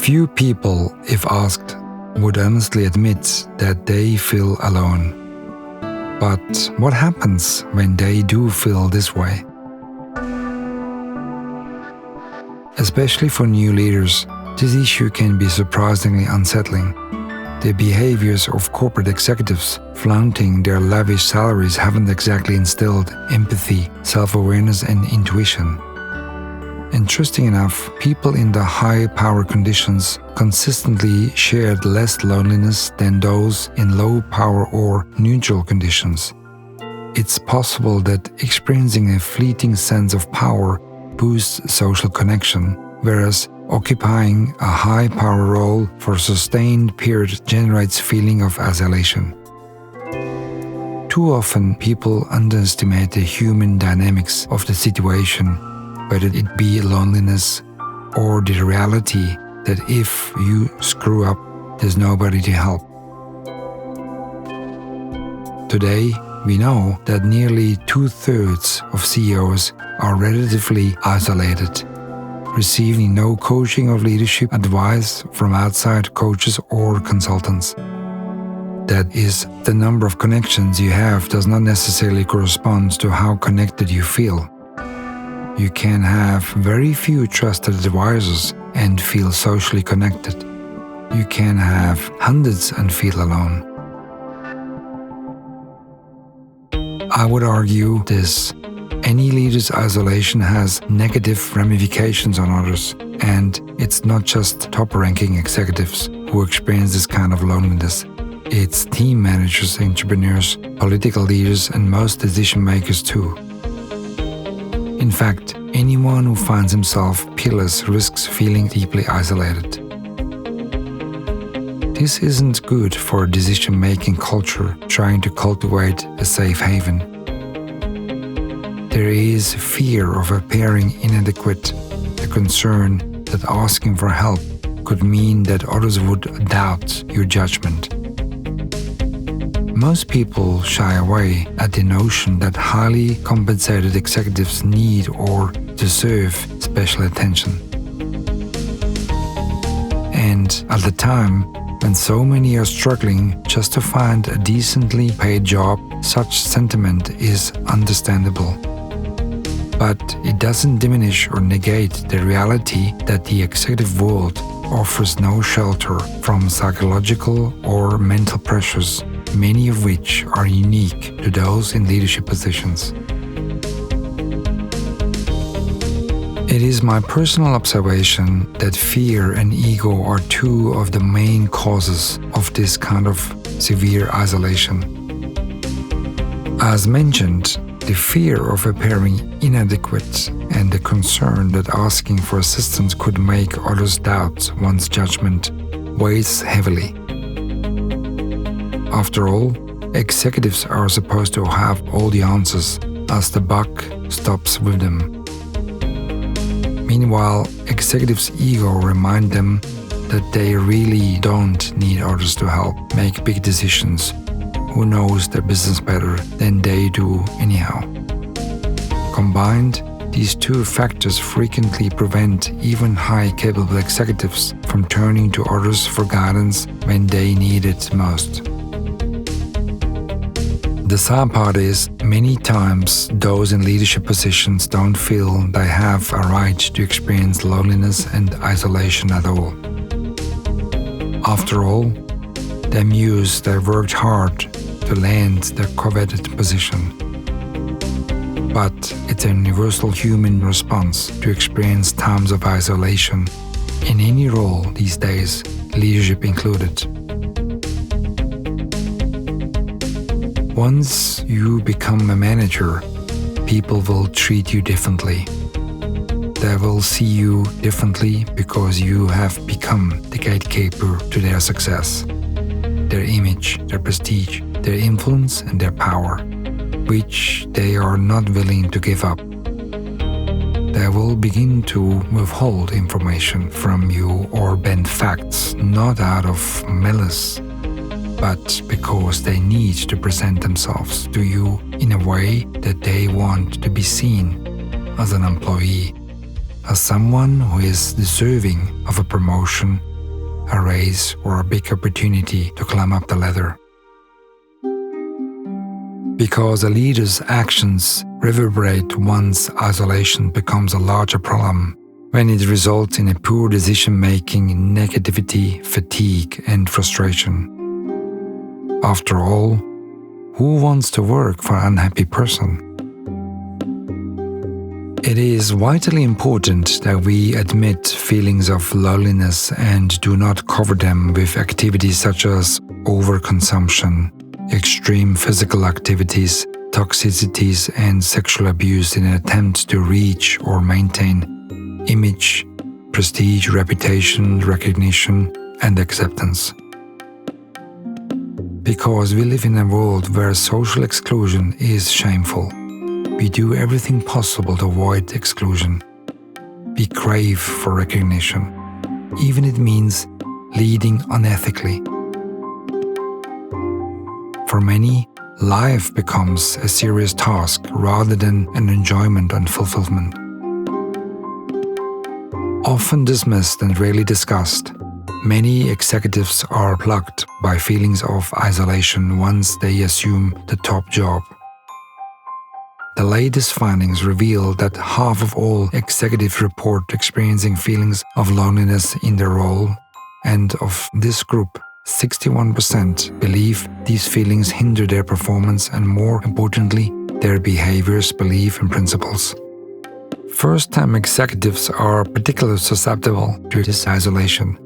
Few people, if asked, would honestly admit that they feel alone. But what happens when they do feel this way? Especially for new leaders, this issue can be surprisingly unsettling. The behaviors of corporate executives flaunting their lavish salaries haven't exactly instilled empathy, self-awareness, and intuition. Interesting enough, people in the high-power conditions consistently shared less loneliness than those in low-power or neutral conditions. It's possible that experiencing a fleeting sense of power boosts social connection, whereas occupying a high-power role for a sustained period generates feeling of isolation. Too often, people underestimate the human dynamics of the situation, whether it be loneliness or the reality that if you screw up, there's nobody to help. Today, we know that nearly 2/3 of CEOs are relatively isolated, receiving no coaching or leadership advice from outside coaches or consultants. That is, the number of connections you have does not necessarily correspond to how connected you feel. You can have very few trusted advisors and feel socially connected. You can have hundreds and feel alone. I would argue this. Any leader's isolation has negative ramifications on others, and it's not just top-ranking executives who experience this kind of loneliness. It's team managers, entrepreneurs, political leaders, and most decision makers too. In fact, anyone who finds himself peerless risks feeling deeply isolated. This isn't good for a decision-making culture trying to cultivate a safe haven. There is fear of appearing inadequate, the concern that asking for help could mean that others would doubt your judgment. Most people shy away at the notion that highly compensated executives need or deserve special attention. And at the time when so many are struggling just to find a decently paid job, such sentiment is understandable. But it doesn't diminish or negate the reality that the executive world offers no shelter from psychological or mental pressures, many of which are unique to those in leadership positions. It is my personal observation that fear and ego are two of the main causes of this kind of severe isolation. As mentioned, the fear of appearing inadequate and the concern that asking for assistance could make others doubt one's judgment weighs heavily. After all, executives are supposed to have all the answers, as the buck stops with them. Meanwhile, executives' ego remind them that they really don't need others to help make big decisions. Who knows their business better than they do anyhow? Combined, these two factors frequently prevent even high-capable executives from turning to others for guidance when they need it most. The sad part is, many times those in leadership positions don't feel they have a right to experience loneliness and isolation at all. After all, they muse they worked hard to land their coveted position. But it's a universal human response to experience times of isolation in any role these days, leadership included. Once you become a manager, people will treat you differently. They will see you differently because you have become the gatekeeper to their success, their image, their prestige, their influence and their power, which they are not willing to give up. They will begin to withhold information from you or bend facts not out of malice, but because they need to present themselves to you in a way that they want to be seen as an employee, as someone who is deserving of a promotion a race, or a big opportunity to climb up the ladder. Because a leader's actions reverberate once isolation becomes a larger problem, when it results in a poor decision-making, negativity, fatigue, and frustration. After all, who wants to work for an unhappy person? It is vitally important that we admit feelings of loneliness and do not cover them with activities such as overconsumption, extreme physical activities, toxicities, and sexual abuse in an attempt to reach or maintain image, prestige, reputation, recognition, and acceptance. Because we live in a world where social exclusion is shameful, we do everything possible to avoid exclusion. We crave for recognition, even if it means leading unethically. For many, life becomes a serious task rather than an enjoyment and fulfillment. Often dismissed and rarely discussed, many executives are plagued by feelings of isolation once they assume the top job. The latest findings reveal that half of all executives report experiencing feelings of loneliness in their role, and of this group, 61% believe these feelings hinder their performance and, more importantly, their behaviors, beliefs, and principles. First-time executives are particularly susceptible to this isolation.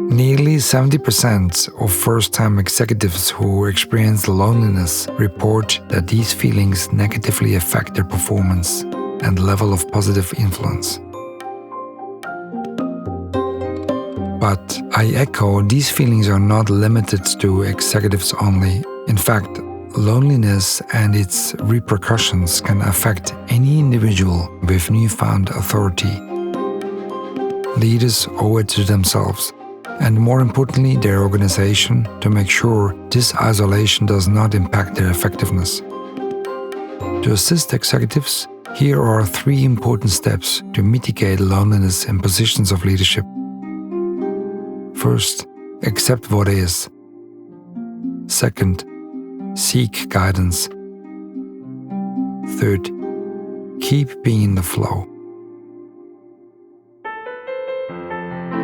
Nearly 70% of first-time executives who experience loneliness report that these feelings negatively affect their performance and level of positive influence. But I echo, these feelings are not limited to executives only. In fact, loneliness and its repercussions can affect any individual with newfound authority. Leaders owe it to themselves, and more importantly their organization, to make sure this isolation does not impact their effectiveness. To assist executives, here are 3 important steps to mitigate loneliness in positions of leadership. First, accept what is. Second, seek guidance. Third, keep being in the flow.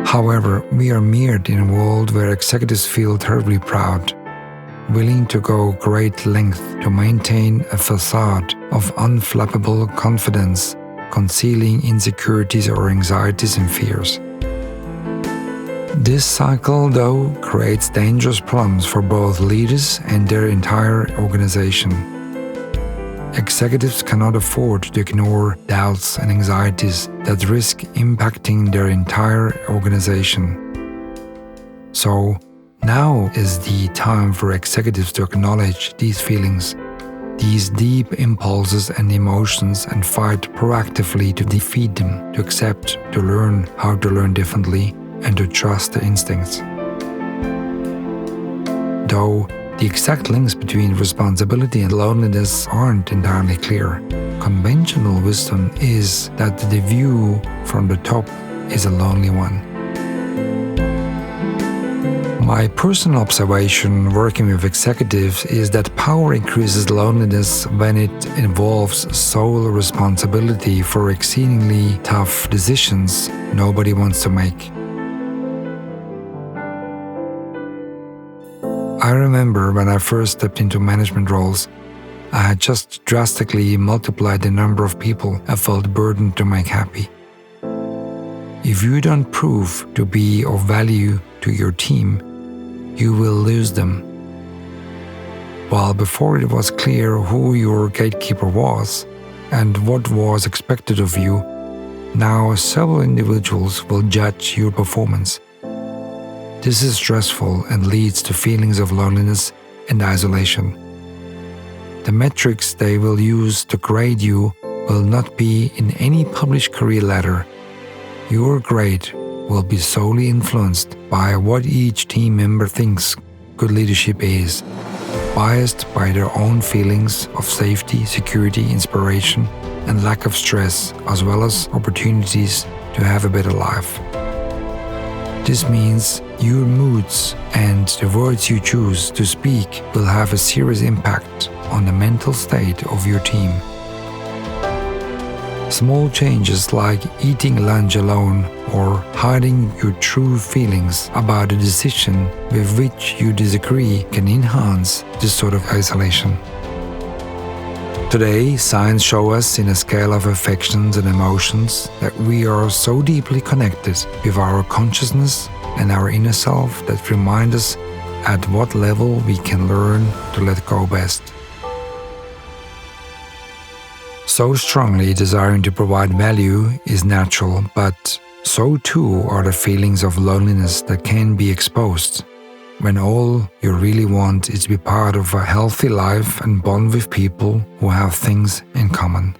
However, we are mired in a world where executives feel terribly proud, willing to go great lengths to maintain a facade of unflappable confidence, concealing insecurities or anxieties and fears. This cycle, though, creates dangerous problems for both leaders and their entire organization. Executives cannot afford to ignore doubts and anxieties that risk impacting their entire organization. So, now is the time for executives to acknowledge these feelings, these deep impulses and emotions, and fight proactively to defeat them, to accept, to learn how to learn differently, and to trust their instincts. Though the exact links between responsibility and loneliness aren't entirely clear, conventional wisdom is that the view from the top is a lonely one. My personal observation working with executives is that power increases loneliness when it involves sole responsibility for exceedingly tough decisions nobody wants to make. I remember when I first stepped into management roles, I had just drastically multiplied the number of people I felt burdened to make happy. If you don't prove to be of value to your team, you will lose them. While before it was clear who your gatekeeper was and what was expected of you, now several individuals will judge your performance. This is stressful and leads to feelings of loneliness and isolation. The metrics they will use to grade you will not be in any published career ladder. Your grade will be solely influenced by what each team member thinks good leadership is, biased by their own feelings of safety, security, inspiration, and lack of stress, as well as opportunities to have a better life. This means your moods and the words you choose to speak will have a serious impact on the mental state of your team. Small changes like eating lunch alone or hiding your true feelings about a decision with which you disagree can enhance this sort of isolation. Today, science shows us in a scale of affections and emotions that we are so deeply connected with our consciousness and our inner self that remind us at what level we can learn to let go best. So strongly desiring to provide value is natural, but so too are the feelings of loneliness that can be exposed when all you really want is to be part of a healthy life and bond with people who have things in common.